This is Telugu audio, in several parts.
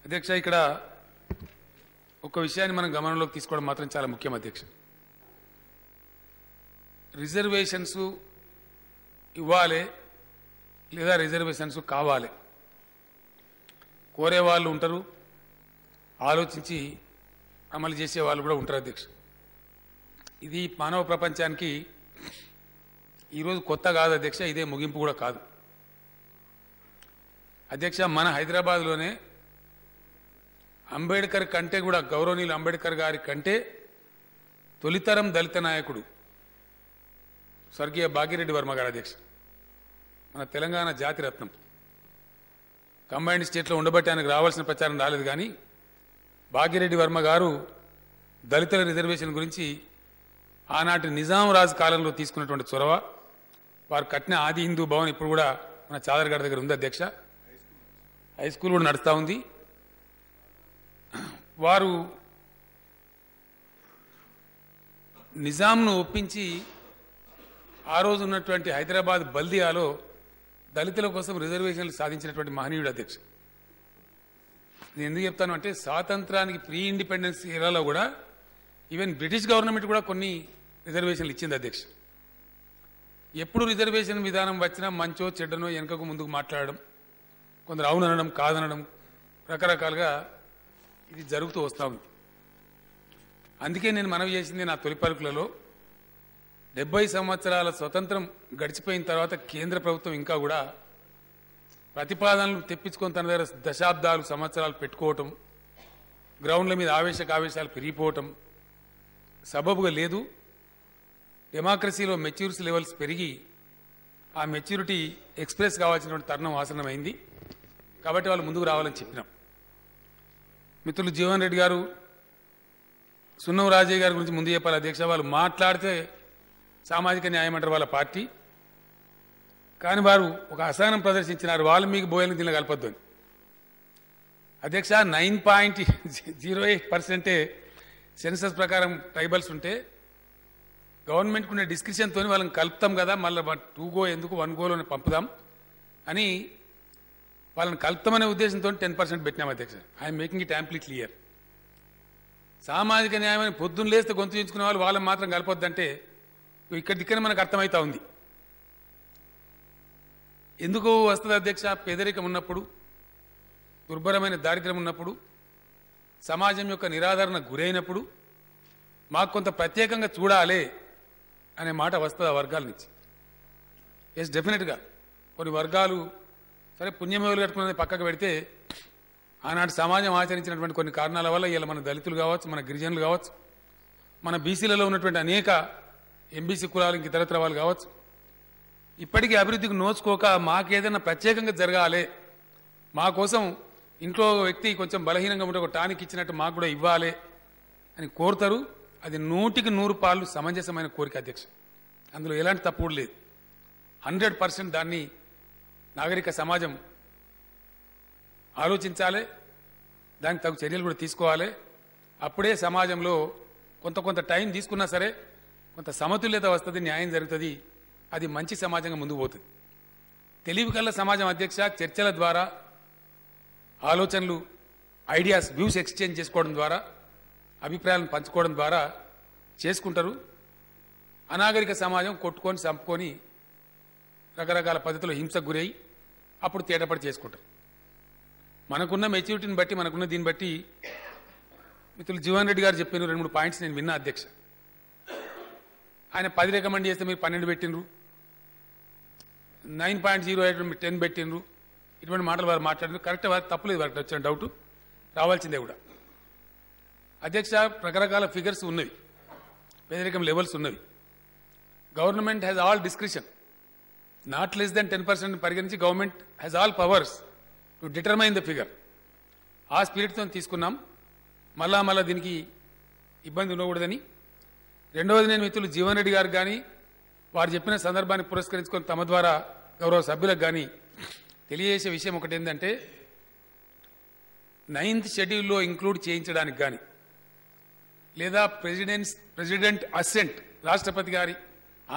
అధ్యక్ష ఇక్కడ ఒక విషయాన్ని మనం గమనంలోకి తీసుకోవడం మాత్రం చాలా ముఖ్యం అధ్యక్ష. రిజర్వేషన్స్ ఇవ్వాలి లేదా రిజర్వేషన్స్ కావాలి కోరే వాళ్ళు ఉంటారు, ఆలోచించి అమలు చేసే వాళ్ళు కూడా ఉంటారు అధ్యక్ష. ఇది మానవ ప్రపంచానికి ఈరోజు కొత్త కాదు అధ్యక్ష, ఇదే ముగింపు కూడా కాదు అధ్యక్ష. మన హైదరాబాద్లోనే అంబేద్కర్ కంటే కూడా గౌరవనీయులు అంబేద్కర్ గారి కంటే తొలితరం దళిత నాయకుడు స్వర్గీయ భాగ్యరెడ్డి వర్మ గారు అధ్యక్ష, మన తెలంగాణ జాతిరత్నం. కంబైన్డ్ స్టేట్లో ఉండబట్టి ఆయనకు రావాల్సిన ప్రచారం రాలేదు, కానీ భాగ్యరెడ్డి వర్మ గారు దళితుల రిజర్వేషన్ గురించి ఆనాటి నిజాం రాజు కాలంలో తీసుకున్నటువంటి చొరవ, వారు కట్టిన ఆది హిందూ భవన్ ఇప్పుడు కూడా మన చాదర్గఢ దగ్గర ఉంది అధ్యక్ష, హై స్కూల్ కూడా నడుస్తూ ఉంది. వారు నిజాంను ఒప్పించి ఆ రోజు ఉన్నటువంటి హైదరాబాద్ బల్దియాలో దళితుల కోసం రిజర్వేషన్లు సాధించినటువంటి మహనీయుడు అధ్యక్ష. నేను ఎందుకు చెప్తాను అంటే, స్వాతంత్రానికి ప్రీ ఇండిపెండెన్స్ ఏరాలో కూడా ఈవెన్ బ్రిటిష్ గవర్నమెంట్ కూడా కొన్ని రిజర్వేషన్లు ఇచ్చింది అధ్యక్ష. ఎప్పుడు రిజర్వేషన్ విధానం వచ్చినా మంచో చెడ్డనో వెనుకకు ముందుకు మాట్లాడడం, కొందరు అవుననడం కాదనడం, రకరకాలుగా ఇది జరుగుతూ వస్తూ ఉంది. అందుకే నేను మనవి చేసింది నా తొలి పలుకులలో, 70 సంవత్సరాల స్వతంత్రం గడిచిపోయిన తర్వాత కేంద్ర ప్రభుత్వం ఇంకా కూడా ప్రతిపాదనలు తెప్పించుకొని తన దగ్గర దశాబ్దాలు సంవత్సరాలు పెట్టుకోవటం, గ్రౌండ్ల మీద ఆవేశాలు పెరిగిపోవటం సబబుగా లేదు. డెమోక్రసీలో మెచ్యూరిటీ లెవెల్స్ పెరిగి ఆ మెచ్యూరిటీ ఎక్స్ప్రెస్ కావాల్సినటువంటి తరుణం ఆసన్నమైంది. కాబట్టి వాళ్ళు ముందుకు రావాలని చెప్పినాం. మిత్రులు జీవన్ రెడ్డి గారు, సున్నం రాజయ్య గారి గురించి ముందు చెప్పాలి అధ్యక్ష. వాళ్ళు మాట్లాడితే సామాజిక న్యాయం అంటారు వాళ్ళ పార్టీ, కానీ వారు ఒక అసహనం ప్రదర్శించినారు, వాల్మీకి బోయల్ని దీనిలో కలపొద్దు అని అధ్యక్ష. 9.08% సెన్సస్ ప్రకారం ట్రైబల్స్ ఉంటే గవర్నమెంట్కి ఉండే డిస్క్రిప్షన్తో వాళ్ళని కలుపుతాం కదా, మళ్ళీ 2 గో ఎందుకు 1 గోలోనే పంపుదాం అని వాళ్ళని కలుపుతామనే ఉద్దేశంతో 10% పెట్టినాం అధ్యక్ష. I'm making it amply clear. సామాజిక న్యాయమని పొద్దున్న లేస్తే గొంతు చించుకునే వాళ్ళు వాళ్ళని మాత్రం కలపొద్దంటే ఇక్కడ దిక్కనే మనకు అర్థమవుతా ఉంది. ఎందుకు వస్తుంది అధ్యక్ష? పేదరికం ఉన్నప్పుడు, దుర్భరమైన దారిద్ర్యం ఉన్నప్పుడు, సమాజం యొక్క నిరాదరణ గురైనప్పుడు మాకు కొంత ప్రత్యేకంగా చూడాలి అనే మాట వస్తుంది ఆ వర్గాల నుంచి. ఎస్, డెఫినెట్గా కొన్ని వర్గాలు సరే పుణ్యమేవులు కట్టుకున్నది పక్కకు పెడితే, ఆనాటి సమాజం ఆచరించినటువంటి కొన్ని కారణాల వల్ల ఇలా మన దళితులు కావచ్చు, మన గిరిజనులు కావచ్చు, మన బీసీలలో ఉన్నటువంటి అనేక ఎంబీసీ కులాలు, ఇంక ఇతరత్ర వాళ్ళు కావచ్చు, ఇప్పటికీ అభివృద్ధికి నోచుకోక మాకేదైనా ప్రత్యేకంగా జరగాలి, మా కోసం ఇంట్లో వ్యక్తి కొంచెం బలహీనంగా ఉంటే ఒక టానిక్ ఇచ్చినట్టు మాకు కూడా ఇవ్వాలి అని కోరుతారు. అది 100కి 100 సమంజసమైన కోరిక అధ్యక్ష, అందులో ఎలాంటి తప్పు లేదు. 100% దాన్ని నాగరిక సమాజం ఆలోచించాలి, దానికి తగు చర్యలు కూడా తీసుకోవాలి. అప్పుడే సమాజంలో కొంత టైం తీసుకున్నా సరే కొంత సమతుల్యత వస్తుంది, న్యాయం జరుగుతుంది, అది మంచి సమాజంగా ముందుకు పోతుంది. తెలివి కల్ల సమాజం అధ్యక్ష, చర్చల ద్వారా, ఆలోచనలు, ఐడియాస్, వ్యూస్ ఎక్స్చేంజ్ చేసుకోవడం ద్వారా, అభిప్రాయాలను పంచుకోవడం ద్వారా చేసుకుంటారు. అనాగరిక సమాజం కొట్టుకొని చంపుకొని రకరకాల పద్ధతిలో హింసకు గురై అప్పుడు తేటపడి చేసుకుంటారు. మనకున్న మెచ్యూరిటీని బట్టి, మనకున్న దీన్ని బట్టి మిత్రులు జీవన్ రెడ్డి గారు చెప్పిన 2-3 పాయింట్స్ నేను విన్నా అధ్యక్ష. ఆయన 10 రికమెండ్ చేస్తే మీరు 12 పెట్టినరు, 9.08 మీరు 10 పెట్టినరు, ఇటువంటి మాటలు వారు మాట్లాడినారు. కరెక్ట్, వారికి తప్పలేదు, వారికి వచ్చిన డౌట్ రావాల్సిందే కూడా అధ్యక్ష. రకరకాల ఫిగర్స్ ఉన్నవి, పేదరికం లెవెల్స్ ఉన్నవి. Government has all discretion, not less than 10% పరిగణించి government has all powers to determine the figure. ఆ స్పిరిట్తో తీసుకున్నాం. మళ్ళా దీనికి ఇబ్బంది ఉండకూడదని. రెండవది, నేను మిత్రులు జీవన్ రెడ్డి గారికి కానీ వారు చెప్పిన సందర్భాన్ని పురస్కరించుకొని తమ ద్వారా గౌరవ సభ్యులకు కానీ తెలియజేసే విషయం ఒకటి ఏంటంటే, 9th షెడ్యూల్లో ఇంక్లూడ్ చేయించడానికి కానీ లేదా ప్రెసిడెంట్ అసెంట్, రాష్ట్రపతి గారి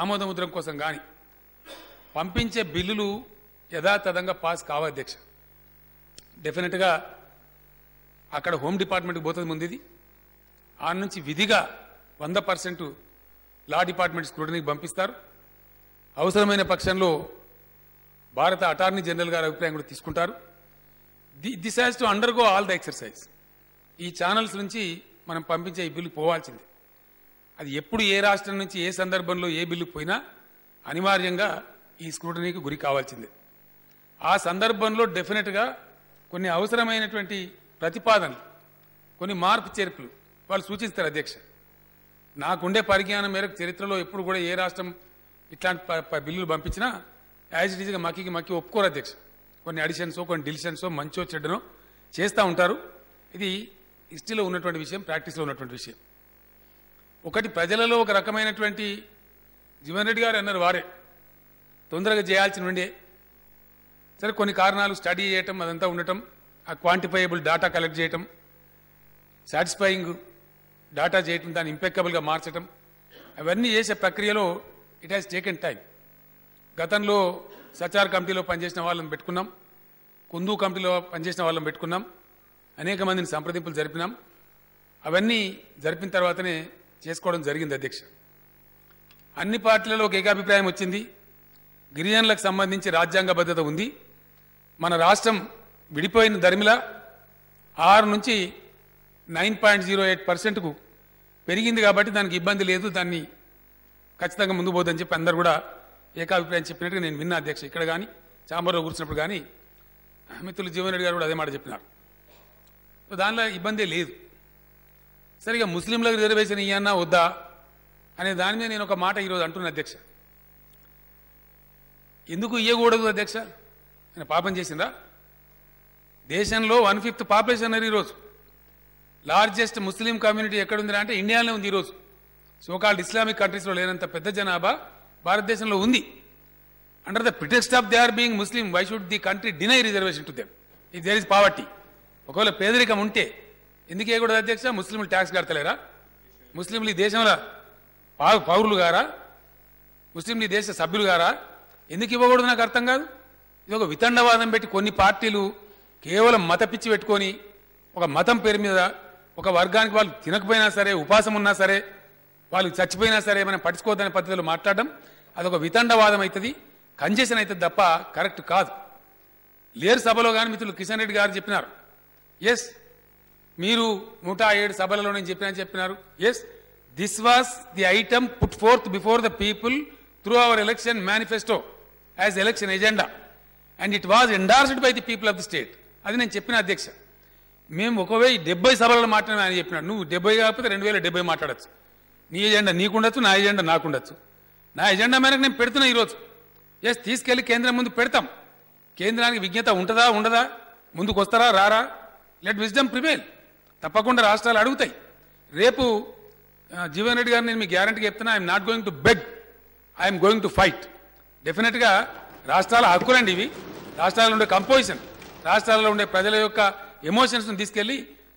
ఆమోదముద్రం కోసం కానీ పంపించే బిల్లులు యథాతథంగా పాస్ కావు అధ్యక్ష. డెఫినెట్గా అక్కడ హోమ్ డిపార్ట్మెంట్కి పోతుంది ముందు ఇది. ఆ నుంచి విధిగా 100% లా డిపార్ట్మెంట్ స్క్రూటనీకి పంపిస్తారు. అవసరమైన పక్షంలో భారత అటార్నీ జనరల్ గారి అభిప్రాయం కూడా తీసుకుంటారు. This has to undergo all the exercise. ఈ ఛానల్స్ నుంచి మనం పంపించే ఈ బిల్లు పోవాల్సిందే. అది ఎప్పుడు ఏ రాష్ట్రం నుంచి ఏ సందర్భంలో ఏ బిల్లు పోయినా అనివార్యంగా ఈ స్క్రూటనీకి గురి కావాల్సిందే. ఆ సందర్భంలో డెఫినెట్గా కొన్ని అవసరమైనటువంటి ప్రతిపాదనలు, కొన్ని మార్పు చేర్పులు వాళ్ళు సూచిస్తారు అధ్యక్ష. నాకుండే పరిజ్ఞానం మేరకు చరిత్రలో ఎప్పుడు కూడా ఏ రాష్ట్రం ఇట్లాంటి బిల్లులు పంపించినా యాజ్ ఇట్ ఈజ్గా మక్కి ఒప్పుకోరు అధ్యక్ష. కొన్ని అడిషన్సో కొన్ని డిలిషన్సో మంచో చెడ్డనో చేస్తూ ఉంటారు. ఇది హిస్టరీలో ఉన్నటువంటి విషయం, ప్రాక్టీస్లో ఉన్నటువంటి విషయం. ఒకటి ప్రజలలో ఒక రకమైనటువంటి జీవన్ రెడ్డి గారు అన్నారు వారే తొందరగా చేయాల్సి ఉండే, సరే కొన్ని కారణాలు స్టడీ చేయటం అదంతా ఉండటం, ఆ క్వాంటిఫైయబుల్ డాటా కలెక్ట్ చేయటం, సాటిస్ఫైయింగ్ డాటా చేయటం, దాన్ని ఇంపెక్కబుల్గా మార్చటం, అవన్నీ చేసే ప్రక్రియలో ఇట్ హ్యాస్ టేకెన్ టైం. గతంలో సచార్ కమిటీలో పనిచేసిన వాళ్ళని పెట్టుకున్నాం, కుందు కమిటీలో పనిచేసిన వాళ్ళని పెట్టుకున్నాం, అనేక మందిని సంప్రదింపులు జరిపినాం. అవన్నీ జరిపిన తర్వాతనే చేసుకోవడం జరిగింది అధ్యక్ష. అన్ని పార్టీలలో ఒక ఏకాభిప్రాయం వచ్చింది. గిరిజనులకు సంబంధించి రాజ్యాంగబద్ధత ఉంది. మన రాష్ట్రం విడిపోయిన దరిమిలా 6 నుంచి 9.08%కు పెరిగింది కాబట్టి దానికి ఇబ్బంది లేదు, దాన్ని ఖచ్చితంగా ముందు పోదని చెప్పి అందరు కూడా ఏకాభిప్రాయం చెప్పినట్టుగా నేను విన్నా అధ్యక్ష. ఇక్కడ కానీ చాంబర్లో కూర్చున్నప్పుడు కానీ మిత్రులు జీవన్ రెడ్డి గారు కూడా అదే మాట చెప్పినారు. దానిలో ఇబ్బందే లేదు. సరిగా ముస్లింలకు రిజర్వేషన్ ఇయ్యన్నా వద్దా అనే దాని మీద నేను ఒక మాట ఈరోజు అంటున్నా అధ్యక్ష. ఎందుకు ఇయ్యకూడదు అధ్యక్ష? ఆయన పాపం చేసిందా? దేశంలో 1/5 పాపులేషన్ అన్నారు ఈరోజు. లార్జెస్ట్ ముస్లిం కమ్యూనిటీ ఎక్కడుందిరా అంటే ఇండియాలో ఉంది ఈరోజు. సోకాల్డ్ ఇస్లామిక్ కంట్రీస్లో లేనంత పెద్ద జనాభా భారతదేశంలో ఉంది. Under the pretext of they are being Muslim, why should the country deny reservation to them if there is poverty? ఒకవేళ పేదరికం ఉంటే ఎందుకు ఇవ్వకూడదు అధ్యక్ష? ముస్లింలు ట్యాక్స్ కడతలేరా? ముస్లింలు ఈ దేశంలో పౌరులు గారా? ముస్లింలు ఈ దేశ సభ్యులు గారా? ఎందుకు ఇవ్వకూడదు నాకు అర్థం కాదు. ఇది ఒక వితండవాదం పెట్టి కొన్ని పార్టీలు కేవలం మత పిచ్చి పెట్టుకొని ఒక మతం పేరు మీద ఒక వర్గానికి వాళ్ళు తినకపోయినా సరే, ఉపాసం ఉన్నా సరే, వాళ్ళు చచ్చిపోయినా సరే మనం పట్టించుకోవద్దనే పద్ధతిలో మాట్లాడడం అదొక వితండవాదం అవుతుంది, కంజెషన్ అవుతుంది తప్ప కరెక్ట్ కాదు. లేరు సభలో కానీ మిత్రులు కిషన్ రెడ్డి గారు చెప్పినారు, ఎస్ మీరు 107 సభలలో నేను చెప్పినారు. Yes, this was the item put forth before the people through our election manifesto as election agenda and it was endorsed by the people of the state. అది నేను చెప్పిన అధ్యక్ష. మేము 1070 సభలలో మాట్లాడినా ఆయన చెప్పినాడు, నువ్వు 70 కాకపోతే 2070 మాట్లాడచ్చు. నీ ఎజెండా నీకుండొచ్చు, నా ఎజెండా నాకుండొచ్చు. నా ఎజెండా మేరకు నేను పెడుతున్నా ఈరోజు. ఎస్, తీసుకెళ్లి కేంద్రం ముందు పెడతాం. కేంద్రానికి విజ్ఞత ఉంటుందా ఉండదా, ముందుకు వస్తారా రారా, లెట్ విజ్డమ్ ప్రివేల్. తప్పకుండా రాష్ట్రాలు అడుగుతాయి. రేపు జీవన్ రెడ్డి గారు నేను మీకు గ్యారంటీగా చెప్తున్నా, I'm not going to beg, I'm going to fight. డెఫినెట్గా రాష్ట్రాల హక్కులండి ఇవి. రాష్ట్రాల్లో ఉండే కంపోజిషన్, రాష్ట్రాల్లో ఉండే ప్రజల యొక్క ఎమోషన్స్ని తీసుకెళ్లి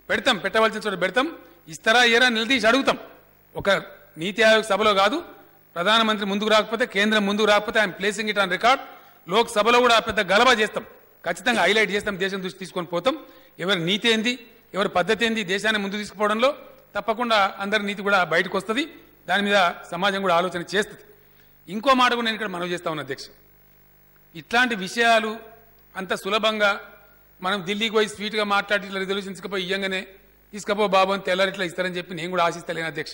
పెడతాం, పెట్టవలసిన చోట పెడతాం. ఇస్తారా ఏరా నిలదీసి అడుగుతాం. ఒక నీతి ఆయోగ్ సభలో కాదు, ప్రధానమంత్రి ముందుకు రాకపోతే, కేంద్రం ముందుకు రాకపోతే I'm placing it on record. లోక్సభలో కూడా పెద్ద గలబా చేస్తాం, ఖచ్చితంగా హైలైట్ చేస్తాం, దేశం దృష్టి తీసుకొని పోతాం. ఎవరి నీతి ఏంది, ఎవరి పద్ధతి ఏంది, దేశాన్ని ముందు తీసుకుపోవడంలో తప్పకుండా అందరి నీతి కూడా బయటకు వస్తుంది. దాని మీద సమాజం కూడా ఆలోచన చేస్తుంది. ఇంకో మాట కూడా నేను ఇక్కడ మనవి చేస్తా ఉన్నా అధ్యక్ష, ఇట్లాంటి విషయాలు అంత సులభంగా మనం ఢిల్లీకి పోయి స్వీట్గా మాట్లాడి ఇట్లా రిజల్యూషన్ తీసుకుపోయి ఇయ్యంగానే తీసుకపో బాబు అని తెల్లారి ఇట్లా ఇస్తారని చెప్పి నేను కూడా ఆశిస్తలేను అధ్యక్ష.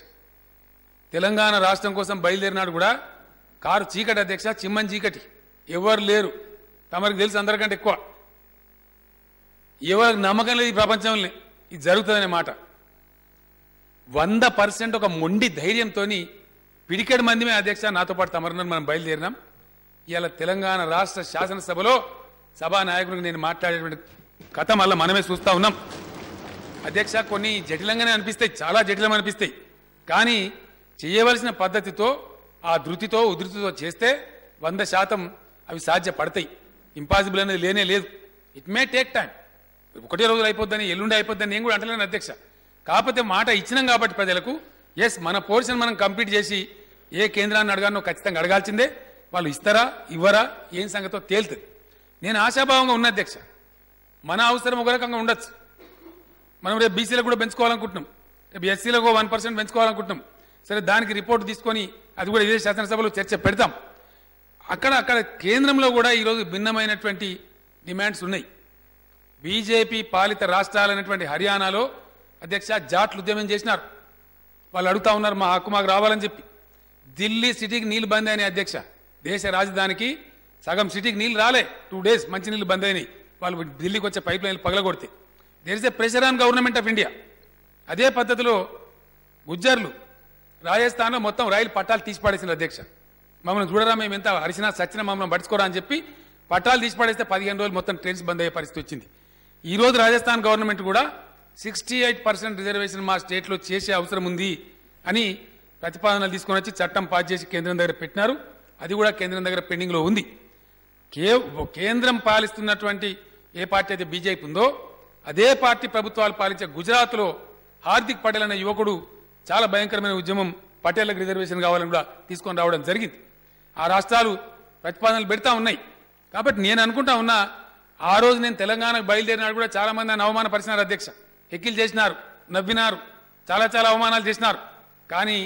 తెలంగాణ రాష్ట్రం కోసం బయలుదేరినాడు కూడా కారు చీకటి అధ్యక్ష, చిమ్మని చీకటి, ఎవరు లేరు. తమరికి తెలుసు అందరికంటే ఎక్కువ. ఎవరికి నమ్మకం లేదు ఈ ప్రపంచంలో ఇది జరుగుతుందనే మాట. 100% ఒక మొండి ధైర్యంతో పిడికెడు మందిమే అధ్యక్ష, నాతో పాటు తమరన్నారు, మనం బయలుదేరినాం. ఇవాళ తెలంగాణ రాష్ట్ర శాసనసభలో సభా నాయకుడికి నేను మాట్లాడేటువంటి కథ మళ్ళీ మనమే చూస్తూ ఉన్నాం అధ్యక్ష. కొన్ని జటిలంగానే అనిపిస్తాయి, చాలా జటిలం అనిపిస్తాయి. కానీ చేయవలసిన పద్ధతితో, ఆ ధృతితో ఉధృతితో చేస్తే 100% అవి సాధ్యపడతాయి. ఇంపాసిబుల్ అనేది లేనే లేదు. It may take time. ఒకటే రోజులు అయిపోద్దని, ఎల్లుండి అయిపోద్దని నేను కూడా అంటలేను అధ్యక్ష. కాకపోతే మాట ఇచ్చినాం కాబట్టి ప్రజలకు, ఎస్ మన పోర్షన్ మనం కంప్లీట్ చేసి ఏ కేంద్రాన్ని అడగానో ఖచ్చితంగా అడగాల్సిందే. వాళ్ళు ఇస్తారా ఇవ్వరా ఏం సంగతో తేలుతుంది. నేను ఆశాభావంగా ఉన్న అధ్యక్ష. మన అవసరం ఒక రకంగా ఉండొచ్చు, మనం రేపు బీసీలకు కూడా పెంచుకోవాలనుకుంటున్నాం, రేపు ఎస్సీలకు 1% పెంచుకోవాలనుకుంటున్నాం. సరే, దానికి రిపోర్ట్ తీసుకొని అది కూడా ఇదే శాసనసభలో చర్చ పెడతాం. అక్కడ కేంద్రంలో కూడా ఈరోజు భిన్నమైనటువంటి డిమాండ్స్ ఉన్నాయి. బీజేపీ పాలిత రాష్ట్రాలైనటువంటి హర్యానాలో అధ్యక్ష జాట్లు ఉద్యమం చేసినారు. వాళ్ళు అడుగుతా ఉన్నారు మా హక్కు మాకు రావాలని చెప్పి. ఢిల్లీ సిటీకి నీళ్లు బంద్ అయినాయి అధ్యక్ష. దేశ రాజధానికి సగం సిటీకి నీళ్లు రాలే, 2 days మంచి నీళ్లు బంద్ అయినాయి. వాళ్ళు ఢిల్లీకి వచ్చే పైప్ లైన్లు పగలగొడితే there is a pressure on government of India. అదే పద్ధతిలో గుజ్జర్లు రాజస్థాన్లో మొత్తం రైలు పట్టాలు తీసి పడేసిన అధ్యక్ష. మమ్మల్ని చూడరా, మేము ఎంత అరిసినా సచ్చినా మమ్మల్ని పడుచుకోరా అని చెప్పి పట్టాలు తీసి పడేస్తే 15 రోజులు మొత్తం ట్రైన్స్ బంద్ అయ్యే పరిస్థితి వచ్చింది. ఈ రోజు రాజస్థాన్ గవర్నమెంట్ కూడా 68% రిజర్వేషన్ మా స్టేట్లో చేసే అవసరం ఉంది అని ప్రతిపాదనలు తీసుకొని వచ్చి చట్టం పాస్ చేసి కేంద్రం దగ్గర పెట్టినారు. అది కూడా కేంద్రం దగ్గర పెండింగ్లో ఉంది. కేంద్రం పాలిస్తున్నటువంటి ఏ పార్టీ అయితే బీజేపీ ఉందో అదే పార్టీ ప్రభుత్వాలు పాలించే గుజరాత్లో హార్దిక్ పటేల్ అనే యువకుడు చాలా భయంకరమైన ఉద్యమం పటేళ్లకు రిజర్వేషన్ కావాలని కూడా తీసుకొని రావడం జరిగింది. ఆ రాష్ట్రాలు ప్రతిపాదనలు పెడతా ఉన్నాయి. కాబట్టి నేను అనుకుంటా ఉన్నా, ఆ రోజు నేను తెలంగాణకు బయలుదేరినాడు కూడా చాలా మంది నన్ను అవమానపరిచినారు అధ్యక్ష. ఎక్కిలు చేసినారు, నవ్వినారు, చాలా చాలా అవమానాలు చేసినారు. కానీ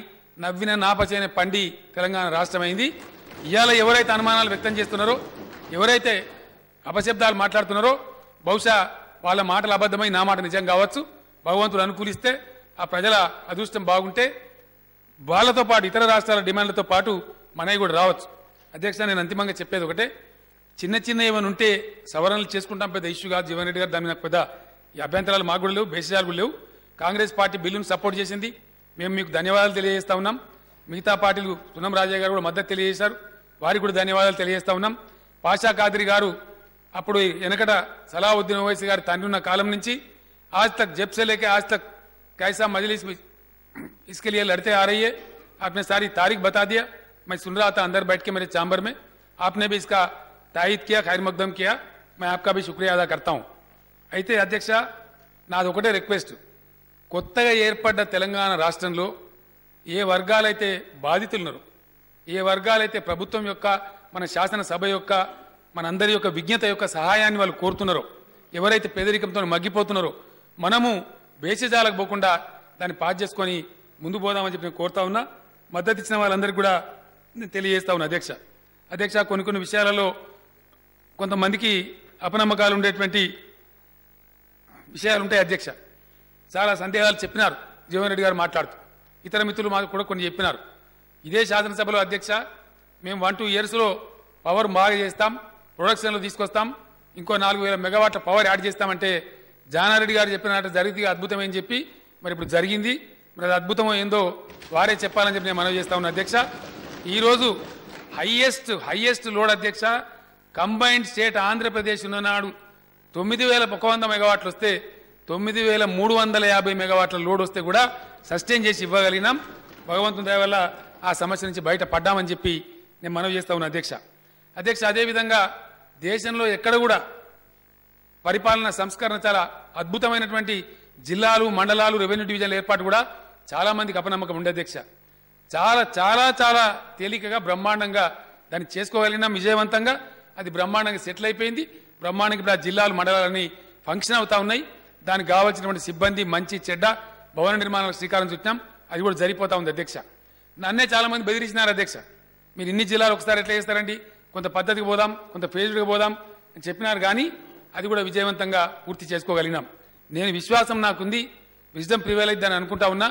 నవ్విన నాపచేనే పండి తెలంగాణ రాష్ట్రమైంది. ఇవాళ ఎవరైతే అనుమానాలు వ్యక్తం చేస్తున్నారో, ఎవరైతే అపశబ్దాలు మాట్లాడుతున్నారో, బహుశా వాళ్ళ మాటలు అబద్ధమై నా మాట నిజం కావచ్చు. భగవంతుడు అనుకూలిస్తే, ఆ ప్రజల అదృష్టం బాగుంటే వాళ్ళతో పాటు ఇతర రాష్ట్రాల డిమాండ్లతో పాటు మనవి కూడా రావచ్చు. అధ్యక్ష, నేను అంతిమంగా చెప్పేది ఒకటే, చిన్న చిన్న ఏమైనా ఉంటే సవరణలు చేసుకుంటాం, పెద్ద ఇష్యూ కాదు. జీవన్ రెడ్డి గారు దాని మీద పెద్ద అభ్యంతరాలు మాకు కూడా లేవు, బేసిజాలు కూడా లేవు. కాంగ్రెస్ పార్టీ బిల్లును సపోర్ట్ చేసింది, మేము మీకు ధన్యవాదాలు తెలియజేస్తా ఉన్నాం. మిగతా పార్టీలు సునం రాజయ్య గారు కూడా మద్దతు తెలియజేశారు, వారికి కూడా ధన్యవాదాలు తెలియజేస్తా ఉన్నాం. పాషా ఖాద్రి గారు అప్పుడు వెనకట సలావుద్దీన్ ఓవైసీ గారి తండ్రి ఉన్న కాలం నుంచి आज तक जब से लेके आज तक कैसा मजलिस में इसके लिए लड़ते आ रही है, आपने सारी तारीख बता दिया. मैं सुन रहा था अंदर बैठ के मेरे चैम्बर में, आपने भी इसका तायीद किया, खैर मकदम किया. मैं आपका भी शुक्रिया अदा करता हूं. అయితే అధ్యక్ష, నాది ఒకటే రిక్వెస్ట్, కొత్తగా ఏర్పడ్డ తెలంగాణ రాష్ట్రంలో ఏ వర్గాలైతే బాధితులున్నారో, ఏ వర్గాలైతే ప్రభుత్వం యొక్క, మన శాసనసభ యొక్క, మనందరి యొక్క విజ్ఞత యొక్క సహాయాన్ని వాళ్ళు కోరుతున్నారో, ఎవరైతే పేదరికంతో మగ్గిపోతున్నారో, మనము బేసిజాలకు పోకుండా దాన్ని పాస్ చేసుకొని ముందు పోదామని చెప్పి నేను కోరుతా ఉన్నా. మద్దతు ఇచ్చిన వాళ్ళందరికీ కూడా నేను తెలియజేస్తా ఉన్నా. అధ్యక్ష, కొన్ని విషయాలలో కొంతమందికి అపనమ్మకాలు ఉండేటువంటి విషయాలు ఉంటాయి అధ్యక్ష. చాలా సందేహాలు చెప్పినారు జీవన్ రెడ్డి గారు మాట్లాడుతూ, ఇతర మిత్రులు మాకు కూడా కొన్ని చెప్పినారు. ఇదే శాసనసభలో అధ్యక్ష, మేము 1-2 yearsలో పవర్ బాగా చేస్తాం, ప్రొడక్షన్లో తీసుకొస్తాం, ఇంకో 4000 మెగావాట్ల పవర్ యాడ్ చేస్తామంటే జానారెడ్డి గారు చెప్పినట్టు జరిగితే అద్భుతమని చెప్పి మరి ఇప్పుడు జరిగింది. మరి అది అద్భుతమో ఏందో వారే చెప్పాలని చెప్పి నేను మనవి చేస్తా ఉన్నా. అధ్యక్ష, ఈరోజు హైయెస్ట్ లోడ్ అధ్యక్ష, కంబైన్డ్ స్టేట్ ఆంధ్రప్రదేశ్ ఉన్ననాడు 9100 మెగావాట్లు వస్తే 9350 మెగావాట్ల లోడ్ వస్తే కూడా సస్టైన్ చేసి ఇవ్వగలిగినాం. భగవంతుని దయ వల్ల ఆ సమస్య నుంచి బయట పడ్డామని చెప్పి నేను మనవి చేస్తా ఉన్నా. అధ్యక్ష, అదేవిధంగా దేశంలో ఎక్కడ కూడా పరిపాలన సంస్కరణ చాలా అద్భుతమైనటువంటి జిల్లాలు, మండలాలు, రెవెన్యూ డివిజన్ల ఏర్పాటు కూడా చాలా మందికి అపనమ్మకం ఉండే అధ్యక్ష. చాలా చాలా చాలా తేలికగా బ్రహ్మాండంగా దాన్ని చేసుకోగలిగినాం విజయవంతంగా. అది బ్రహ్మాండంగా సెటిల్ అయిపోయింది. బ్రహ్మాండంగా ఇప్పుడు ఆ జిల్లాలు, మండలాలన్నీ ఫంక్షన్ అవుతా ఉన్నాయి. దానికి కావాల్సినటువంటి సిబ్బంది, మంచి చెడ్డ భవన నిర్మాణాలకు శ్రీకారం చుట్టాం. అది కూడా జరిగిపోతా ఉంది అధ్యక్ష. నన్నే చాలా మంది బెదిరించినారు అధ్యక్ష, మీరు ఇన్ని జిల్లాలు ఒకసారి ఎట్లా చేస్తారండి, కొంత పద్ధతికి పోదాం, కొంత ఫేజ్డ్గా పోదాం అని చెప్పినారు. కానీ అది కూడా విజయవంతంగా పూర్తి చేసుకోగలిగినాం. నేను విశ్వాసం నాకుంది, విజ్డమ్ ప్రివేల్ అయిద్దని అనుకుంటా ఉన్నా.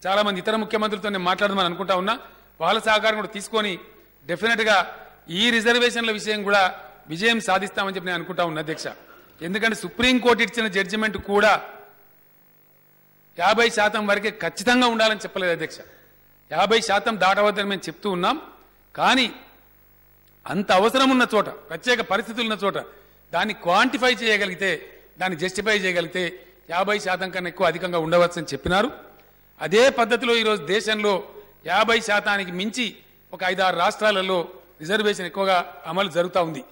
చాలామంది ఇతర ముఖ్యమంత్రులతో నేను మాట్లాడదామని అనుకుంటా ఉన్నా. వాళ్ళ సహకారం కూడా తీసుకొని డెఫినెట్గా ఈ రిజర్వేషన్ల విషయం కూడా విజయం సాధిస్తామని చెప్పి నేను అనుకుంటా ఉన్నా అధ్యక్ష. ఎందుకంటే సుప్రీంకోర్టు ఇచ్చిన జడ్జిమెంట్ కూడా 50% వరకే ఖచ్చితంగా ఉండాలని చెప్పలేదు అధ్యక్ష. 50% దాటవద్దని మేము చెప్తూ ఉన్నాం. కానీ అంత అవసరం ఉన్న చోట, ప్రత్యేక పరిస్థితులు ఉన్న చోట దాన్ని క్వాంటిఫై చేయగలిగితే, దాన్ని జస్టిఫై చేయగలిగితే 50% కన్నా ఎక్కువ అధికంగా ఉండవచ్చని చెప్పినారు. అదే పద్ధతిలో ఈరోజు దేశంలో 50%కి మించి ఒక 5-6 రాష్ట్రాలలో రిజర్వేషన్ ఎక్కువగా అమలు జరుగుతూ ఉంది.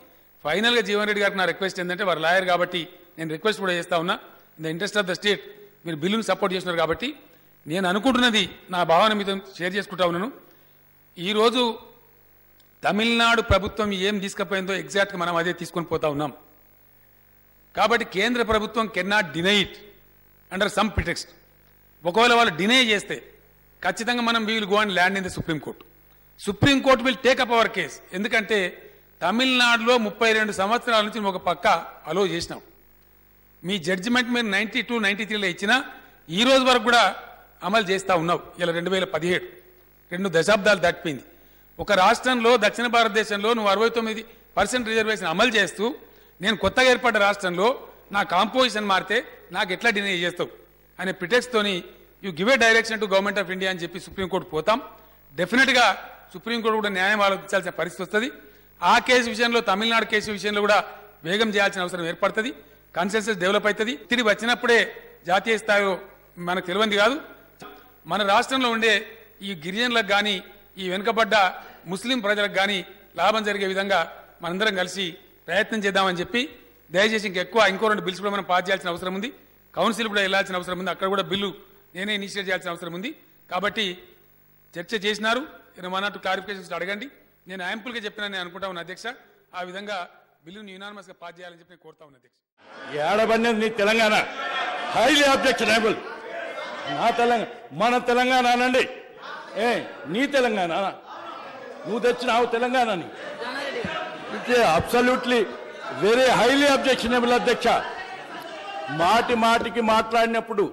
ఫైనల్గా జీవన్ రెడ్డి గారికి నా రిక్వెస్ట్ ఏంటంటే, వారు లాయర్ కాబట్టి నేను రిక్వెస్ట్ కూడా చేస్తా ఉన్నా, in the interest of the state మీరు బిల్లును సపోర్ట్ చేస్తున్నారు కాబట్టి నేను అనుకుంటున్నది, నా భావన మీతో షేర్ చేసుకుంటా ఉన్నాను. ఈరోజు తమిళనాడు ప్రభుత్వం ఏం తీసుకుపోయిందో ఎగ్జాక్ట్గా మనం అదే తీసుకొని పోతా ఉన్నాం. కాబట్టి కేంద్ర ప్రభుత్వం can not deny it. Under some pretext. ఒకవేళ వాళ్ళు డినే చేస్తే ఖచ్చితంగా మనం we will go and land in the supreme court. Supreme court will take up our case. ఎందుకంటే తమిళనాడులో 32 సంవత్సరాల నుంచి ఒక పక్క అలో చేసినాం. మీ జడ్జిమెంట్ మీరు 92, 93లో ఇచ్చినా ఈ రోజు వరకు కూడా అమలు చేస్తూ ఉన్నావు. ఇలా 2017 2 దశాబ్దాలు దాటిపోయింది. ఒక రాష్ట్రంలో దక్షిణ భారతదేశంలో నువ్వు 69% రిజర్వేషన్ అమలు చేస్తూ నేను కొత్తగా ఏర్పడ్డ రాష్ట్రంలో నా కాంపోజిషన్ మారితే నాకు ఎట్లా డినై చేస్తావు అనే ప్రిటెక్స్తోని you give a direction to government of India అని చెప్పి సుప్రీంకోర్టు పోతాం. డెఫినెట్గా సుప్రీంకోర్టు కూడా న్యాయం ఆలోచించాల్సిన పరిస్థితి వస్తుంది. ఆ కేసు విషయంలో తమిళనాడు కేసు విషయంలో కూడా వేగం చేయాల్సిన అవసరం ఏర్పడుతుంది. కన్సెన్సస్ డెవలప్ అవుతుంది. తిరిగి వచ్చినప్పుడే జాతీయ స్థాయిలో మనకు తెలియంది కాదు, మన రాష్ట్రంలో ఉండే ఈ గిరిజనులకు కానీ ఈ వెనుకబడ్డ ముస్లిం ప్రజలకు కానీ లాభం జరిగే విధంగా మనందరం కలిసి ప్రయత్నం చేద్దామని చెప్పి దయచేసి ఇంకో 2 బిల్స్ కూడా మనం పాస్ చేయాల్సిన అవసరం ఉంది. కౌన్సిల్ కూడా వెళ్లాల్సిన అవసరం ఉంది. అక్కడ కూడా బిల్లు నేనే ఇనిషియేట్ చేయాల్సిన అవసరం ఉంది. కాబట్టి చర్చ చేసినారు. మన క్లారిఫికేషన్స్ అడగండి. నేను యాంపుల్గా చెప్పినా అనుకుంటా ఉన్నా అధ్యక్ష. ఆ విధంగా బిల్లును యునానిమస్గా పాస్ చేయాలని చెప్పి నేను కోరుతా ఉన్నా అధ్యక్ష. ఏడబడినది నీ తెలంగాణ హైలీ అబ్జెక్షనబుల్. నా తెలంగాణ మన తెలంగాణ అనండి. నీ తెలంగాణ నువ్వు తెచ్చినావు తెలంగాణని. It absolutely very highly objectionable అధ్యక్ష. మాటికి మాట్లాడినప్పుడు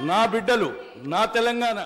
నా బిడ్డలు నా తెలంగాణ